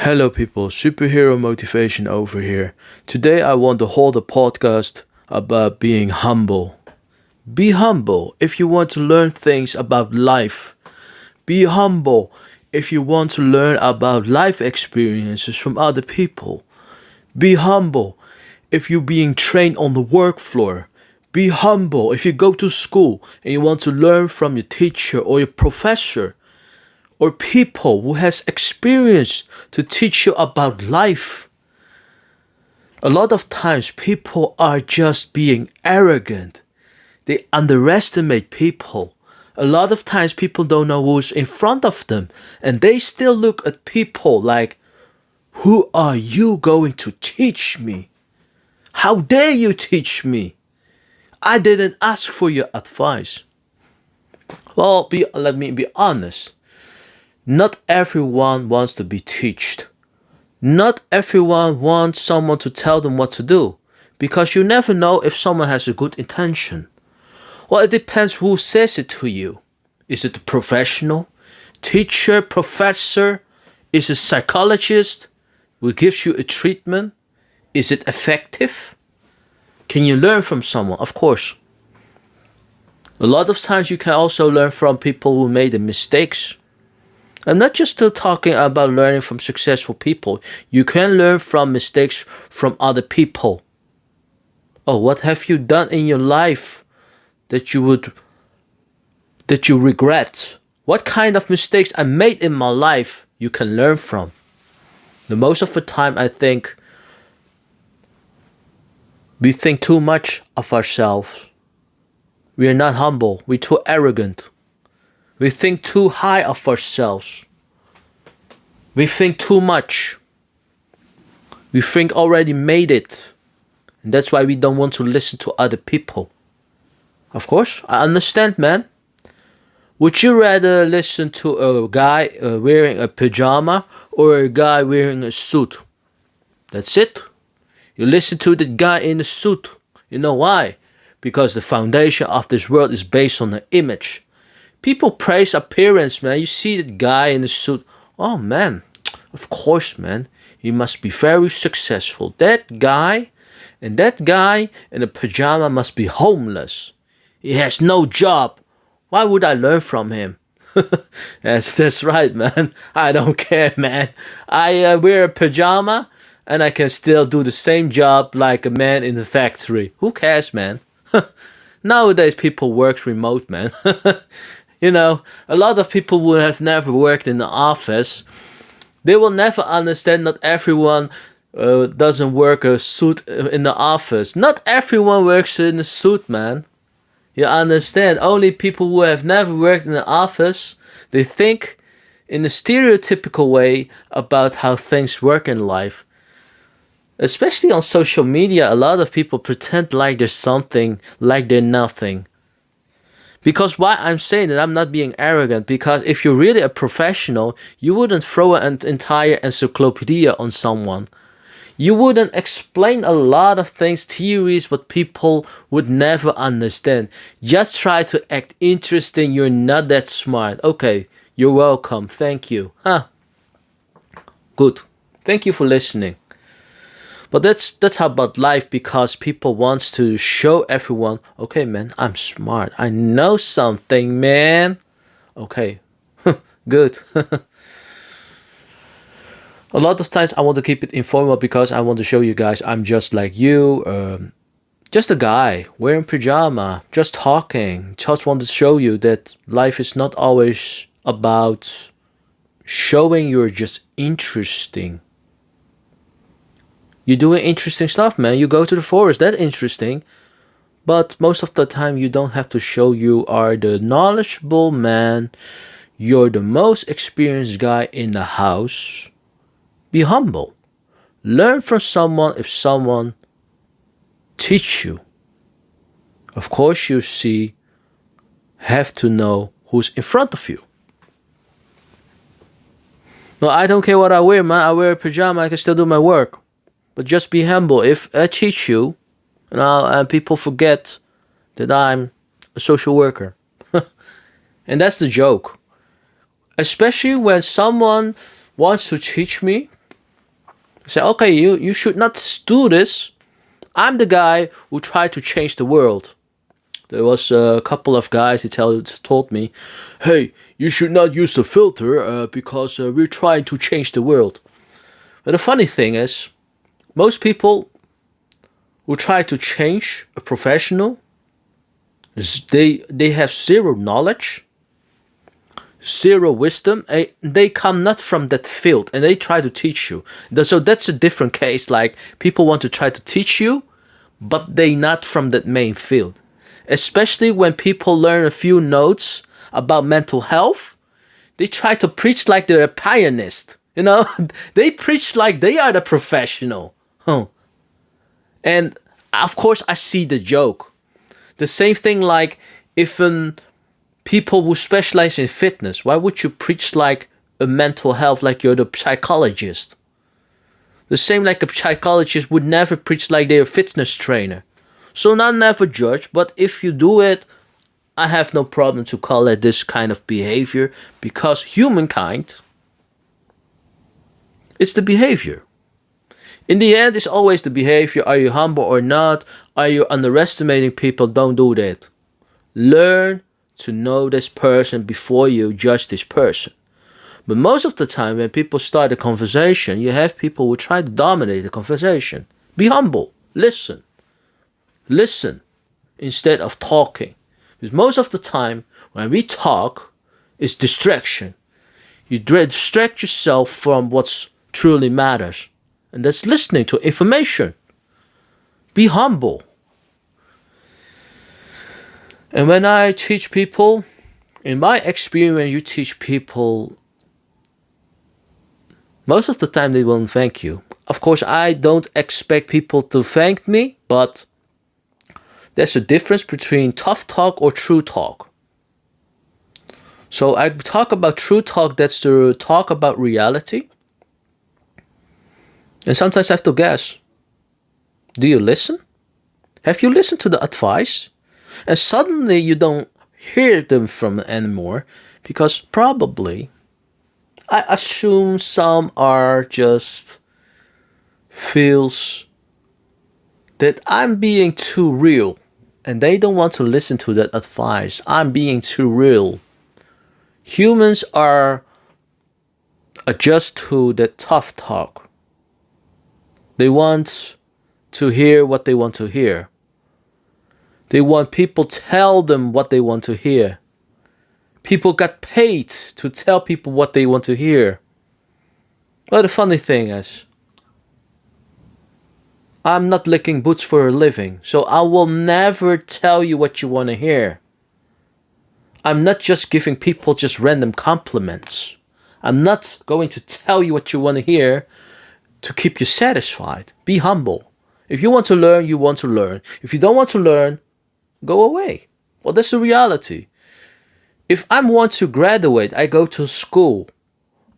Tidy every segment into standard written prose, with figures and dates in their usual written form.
Hello, people. Superhero motivation over here. Today, I want to hold a podcast about being humble. Be humble if you want to learn things about life. Be humble if you want to learn about life experiences from other people. Be humble if you're being trained on the work floor. Be humble if you go to school and you want to learn from your teacher or your professor or people who has experience to teach you about life. A lot of times people are just being arrogant. They underestimate people. A lot of times people don't know who's in front of them and they still look at people like, who are you going to teach me? How dare you teach me? I didn't ask for your advice. Well, let me be honest. Not everyone wants to be taught. Not everyone wants someone to tell them what to do, because you never know if someone has a good intention. Well, it depends who says it to you. Is it a professional, teacher, professor? Is it a psychologist who gives you a treatment? Is it effective? Can you learn from someone? Of course. A lot of times you can also learn from people who made the mistakes. I'm not just still talking about learning from successful people. You can learn from mistakes from other people. Oh, what have you done in your life that you regret? What kind of mistakes I made in my life you can learn from? The most of the time I think we think too much of ourselves. We are not humble. We're too arrogant. We think too high of ourselves. We think too much. We think already made it. And that's why we don't want to listen to other people. Of course, I understand, man. Would you rather listen to a guy wearing a pajama or a guy wearing a suit? That's it. You listen to the guy in the suit. You know why? Because the foundation of this world is based on the image. People praise appearance, man. You see that guy in the suit. Oh, man. Of course, man. He must be very successful. That guy in the pajama must be homeless. He has no job. Why would I learn from him? That's right, man. I don't care, man. I wear a pajama and I can still do the same job like a man in the factory. Who cares, man? Nowadays, people work remote, man. You know, a lot of people who have never worked in the office, they will never understand that everyone doesn't work a suit in the office. Not everyone works in a suit, man. You understand? Only people who have never worked in the office, they think in a stereotypical way about how things work in life. Especially on social media, a lot of people pretend like there's something, like they're nothing. Because why I'm saying that I'm not being arrogant, because if you're really a professional, you wouldn't throw an entire encyclopedia on someone. You wouldn't explain a lot of things, theories, what people would never understand. Just try to act interesting. You're not that smart. Okay, you're welcome. Thank you. Good. Thank you for listening. But that's how about life, because people wants to show everyone, okay, man, I'm smart. I know something, man. Okay, good. A lot of times I want to keep it informal because I want to show you guys I'm just like you. Just a guy wearing pajama, just talking. Just want to show you that life is not always about showing you're just interesting. You're doing interesting stuff, man. You go to the forest, that's interesting. But most of the time, you don't have to show you are the knowledgeable man. You're the most experienced guy in the house. Be humble. Learn from someone if someone teach you. Of course, have to know who's in front of you. No, I don't care what I wear, man. I wear a pajama, I can still do my work. But just be humble. If I teach you, and people forget that I'm a social worker. And that's the joke. Especially when someone wants to teach me, Say, okay, you should not do this. I'm the guy who tried to change the world. There was a couple of guys who told me, hey, you should not use the filter because we're trying to change the world. But the funny thing is, most people who try to change a professional, they have zero knowledge, zero wisdom. They come not from that field and they try to teach you. So that's a different case. Like people want to try to teach you, but they not from that main field. Especially when people learn a few notes about mental health, they try to preach like they're a pioneer. You know, they preach like they are the professional. And of course, I see the joke. The same thing like if people who specialize in fitness, why would you preach like a mental health like you're the psychologist? The same like a psychologist would never preach like they're a fitness trainer. So not never judge, but if you do it, I have no problem to call it this kind of behavior because humankind, it's the behavior. In the end, it's always the behavior. Are you humble or not? Are you underestimating people? Don't do that. Learn to know this person before you judge this person. But most of the time when people start a conversation, you have people who try to dominate the conversation. Be humble. Listen. Listen instead of talking. Because most of the time when we talk, it's distraction. You distract yourself from what truly matters. And that's listening to information. Be humble. And when I teach people, in my experience, when you teach people, most of the time they won't thank you. Of course, I don't expect people to thank me, but there's a difference between tough talk or true talk. So I talk about true talk, that's the talk about reality. And sometimes I have to guess. Do you listen? Have you listened to the advice? And suddenly you don't hear them from anymore because probably, I assume some are just feels that I'm being too real and they don't want to listen to that advice. I'm being too real. Humans are adjust to that tough talk. They want to hear what they want to hear. They want people to tell them what they want to hear. People got paid to tell people what they want to hear. Well, the funny thing is, I'm not licking boots for a living, so I will never tell you what you want to hear. I'm not just giving people just random compliments. I'm not going to tell you what you want to hear to keep you satisfied. Be humble. If you want to learn, you want to learn. If you don't want to learn, go away. Well, that's the reality. If I want to graduate, I go to school.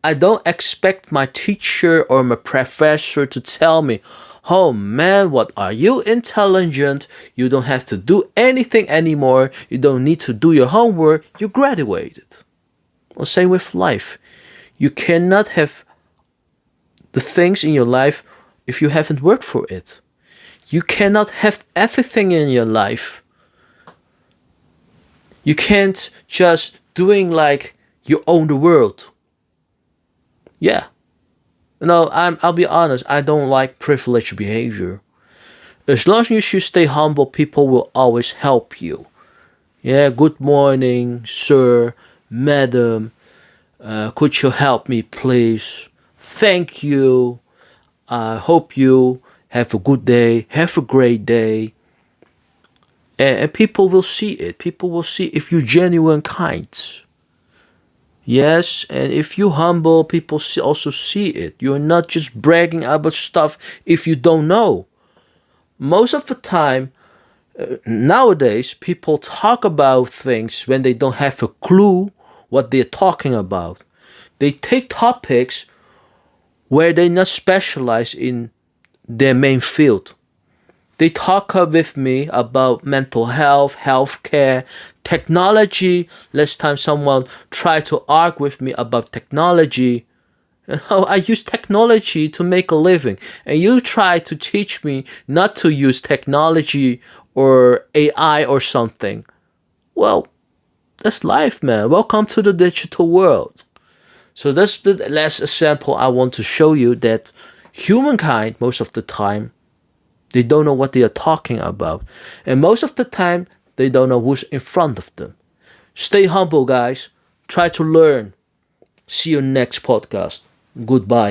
I don't expect my teacher or my professor to tell me, oh man, what are you intelligent? You don't have to do anything anymore. You don't need to do your homework. You graduated. Well, same with life. You cannot have the things in your life if you haven't worked for it. You cannot have everything in your life. You can't just doing like you own the world. Yeah. No, I'll be honest, I don't like privileged behavior. As long as you stay humble, people will always help you. Yeah, good morning, sir, madam. Could you help me, please? Thank you. I hope you have a good day. Have a great day. And people will see it. People will see if you're genuine kind. Yes, and if you humble, people also see it. You're not just bragging about stuff if you don't know. Most of the time, nowadays, people talk about things when they don't have a clue what they're talking about. They take topics where they're not specialized in their main field. They talk with me about mental health, healthcare, technology. Last time someone tried to argue with me about technology. I use technology to make a living, and you try to teach me not to use technology or AI or something. Well, that's life, man. Welcome to the digital world. So that's the last example I want to show you, that humankind, most of the time, they don't know what they are talking about. And most of the time, they don't know who's in front of them. Stay humble, guys. Try to learn. See you next podcast. Goodbye.